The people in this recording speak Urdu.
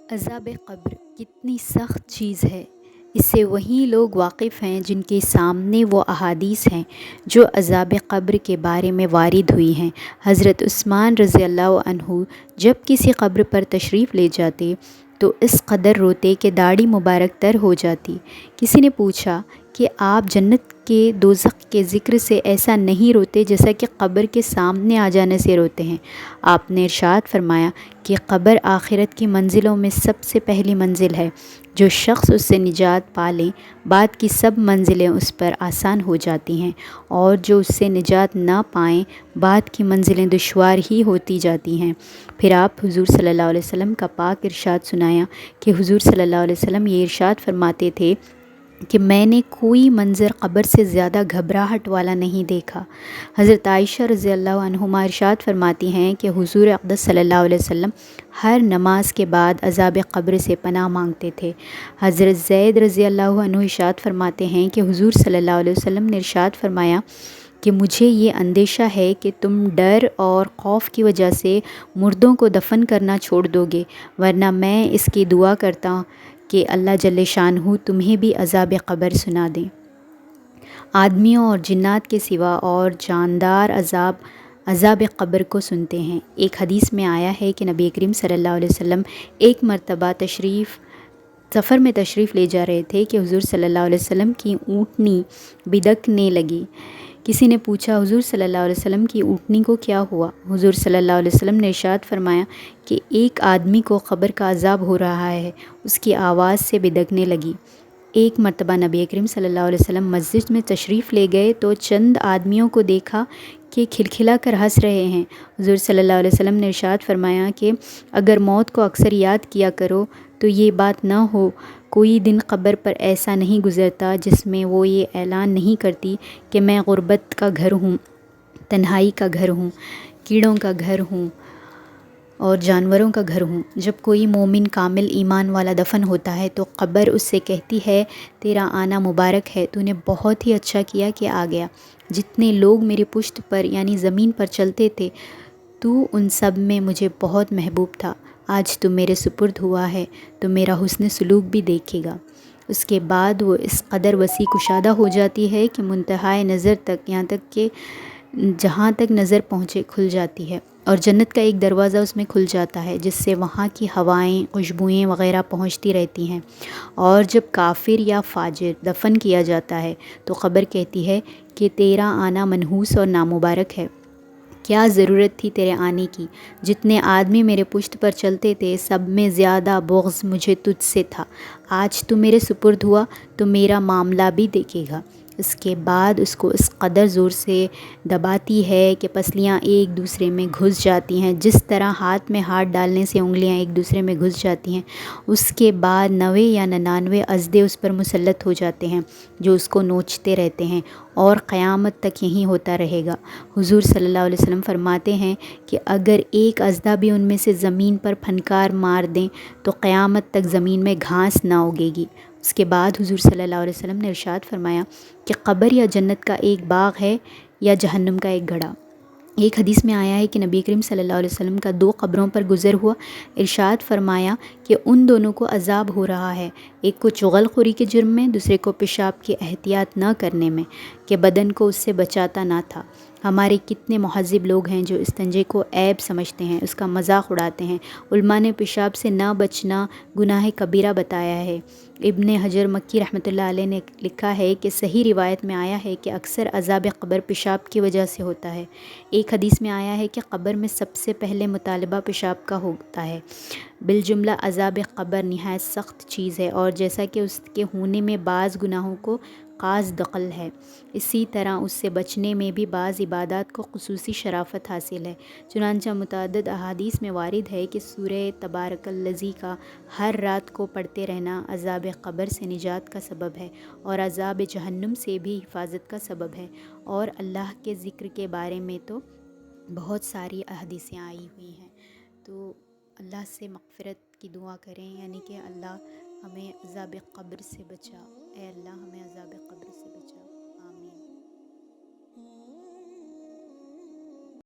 عذاب قبر کتنی سخت چیز ہے، اس سے وہی لوگ واقف ہیں جن کے سامنے وہ احادیث ہیں جو عذاب قبر کے بارے میں وارد ہوئی ہیں۔ حضرت عثمان رضی اللہ عنہ جب کسی قبر پر تشریف لے جاتے تو اس قدر روتے کہ داڑھی مبارک تر ہو جاتی۔ کسی نے پوچھا کہ آپ جنت کے دوزخ کے ذکر سے ایسا نہیں روتے جیسا کہ قبر کے سامنے آ جانے سے روتے ہیں؟ آپ نے ارشاد فرمایا کہ قبر آخرت کی منزلوں میں سب سے پہلی منزل ہے، جو شخص اس سے نجات پا لے بعد کی سب منزلیں اس پر آسان ہو جاتی ہیں، اور جو اس سے نجات نہ پائیں بعد کی منزلیں دشوار ہی ہوتی جاتی ہیں۔ پھر آپ حضور صلی اللہ علیہ وسلم کا پاک ارشاد سنایا کہ حضور صلی اللہ علیہ وسلم یہ ارشاد فرماتے تھے کہ میں نے کوئی منظر قبر سے زیادہ گھبراہٹ والا نہیں دیکھا۔ حضرت عائشہ رضی اللہ عنہما ارشاد فرماتی ہیں کہ حضور اقدس صلی اللہ علیہ وسلم ہر نماز کے بعد عذاب قبر سے پناہ مانگتے تھے۔ حضرت زید رضی اللہ عنہ ارشاد فرماتے ہیں کہ حضور صلی اللہ علیہ وسلم نے ارشاد فرمایا کہ مجھے یہ اندیشہ ہے کہ تم ڈر اور خوف کی وجہ سے مردوں کو دفن کرنا چھوڑ دو گے، ورنہ میں اس کی دعا کرتا ہوں کہ اللہ جل شانہ تمہیں بھی عذاب قبر سنا دیں۔ آدمیوں اور جنات کے سوا اور جاندار عذاب قبر کو سنتے ہیں۔ ایک حدیث میں آیا ہے کہ نبی کریم صلی اللہ علیہ وسلم ایک مرتبہ سفر میں تشریف لے جا رہے تھے کہ حضور صلی اللہ علیہ وسلم کی اونٹنی بدکنے لگی۔ کسی نے پوچھا حضور صلی اللہ علیہ وسلم کی اونٹنی کو کیا ہوا؟ حضور صلی اللہ علیہ وسلم نے ارشاد فرمایا کہ ایک آدمی کو قبر کا عذاب ہو رہا ہے، اس کی آواز سے بدکنے لگی۔ ایک مرتبہ نبی کریم صلی اللہ علیہ وسلم مسجد میں تشریف لے گئے تو چند آدمیوں کو دیکھا کہ کھلکھلا کر ہنس رہے ہیں۔ حضور صلی اللہ علیہ وسلم نے ارشاد فرمایا کہ اگر موت کو اکثر یاد کیا کرو تو یہ بات نہ ہو، کوئی دن قبر پر ایسا نہیں گزرتا جس میں وہ یہ اعلان نہیں کرتی کہ میں غربت کا گھر ہوں، تنہائی کا گھر ہوں، کیڑوں کا گھر ہوں اور جانوروں کا گھر ہوں۔ جب کوئی مومن کامل ایمان والا دفن ہوتا ہے تو قبر اس سے کہتی ہے تیرا آنا مبارک ہے، تو نے بہت ہی اچھا کیا کہ آ گیا۔ جتنے لوگ میری پشت پر یعنی زمین پر چلتے تھے تو ان سب میں مجھے بہت محبوب تھا، آج تو میرے سپرد ہوا ہے تو میرا حسن سلوک بھی دیکھے گا۔ اس کے بعد وہ اس قدر وسیع کشادہ ہو جاتی ہے کہ منتہائے نظر تک، یہاں تک کہ جہاں تک نظر پہنچے کھل جاتی ہے، اور جنت کا ایک دروازہ اس میں کھل جاتا ہے جس سے وہاں کی ہوائیں، خوشبوئیں وغیرہ پہنچتی رہتی ہیں۔ اور جب کافر یا فاجر دفن کیا جاتا ہے تو قبر کہتی ہے کہ تیرا آنا منحوس اور نامبارک ہے، کیا ضرورت تھی تیرے آنے کی؟ جتنے آدمی میرے پشت پر چلتے تھے سب میں زیادہ بغض مجھے تجھ سے تھا، آج تو میرے سپرد ہوا تو میرا معاملہ بھی دیکھے گا۔ اس کے بعد اس کو اس قدر زور سے دباتی ہے کہ پسلیاں ایک دوسرے میں گھس جاتی ہیں، جس طرح ہاتھ میں ہاتھ ڈالنے سے انگلیاں ایک دوسرے میں گھس جاتی ہیں۔ اس کے بعد 90 یا 99 اژدھے اس پر مسلط ہو جاتے ہیں جو اس کو نوچتے رہتے ہیں، اور قیامت تک یہی ہوتا رہے گا۔ حضور صلی اللہ علیہ وسلم فرماتے ہیں کہ اگر ایک اژدھا بھی ان میں سے زمین پر پھنکار مار دیں تو قیامت تک زمین میں گھاس نہ اگے گی۔ اس کے بعد حضور صلی اللہ علیہ وسلم نے ارشاد فرمایا کہ قبر یا جنت کا ایک باغ ہے یا جہنم کا ایک گڑھا۔ ایک حدیث میں آیا ہے کہ نبی کریم صلی اللہ علیہ وسلم کا 2 قبروں پر گزر ہوا، ارشاد فرمایا کہ ان دونوں کو عذاب ہو رہا ہے، ایک کو چغل خوری کے جرم میں، دوسرے کو پیشاب کی احتیاط نہ کرنے میں کہ بدن کو اس سے بچاتا نہ تھا۔ ہمارے کتنے مہذب لوگ ہیں جو استنجے کو عیب سمجھتے ہیں، اس کا مذاق اڑاتے ہیں۔ علماء نے پیشاب سے نہ بچنا گناہ کبیرہ بتایا ہے۔ ابن حجر مکی رحمۃ اللہ علیہ نے لکھا ہے کہ صحیح روایت میں آیا ہے کہ اکثر عذاب قبر پیشاب کی وجہ سے ہوتا ہے۔ ایک حدیث میں آیا ہے کہ قبر میں سب سے پہلے مطالبہ پیشاب کا ہوتا ہے۔ بالجملہ عذاب قبر نہایت سخت چیز ہے، اور جیسا کہ اس کے ہونے میں بعض گناہوں کو خاص دخل ہے، اسی طرح اس سے بچنے میں بھی بعض عبادات کو خصوصی شرافت حاصل ہے۔ چنانچہ متعدد احادیث میں وارد ہے کہ سورہ تبارک الذی کا ہر رات کو پڑھتے رہنا عذاب قبر سے نجات کا سبب ہے، اور عذاب جہنم سے بھی حفاظت کا سبب ہے۔ اور اللہ کے ذکر کے بارے میں تو بہت ساری احادیثیں آئی ہوئی ہیں، تو اللہ سے مغفرت کی دعا کریں، یعنی کہ اللہ ہمیں عذاب قبر سے بچا، اے اللہ ہمیں عذاب قبر سے بچا۔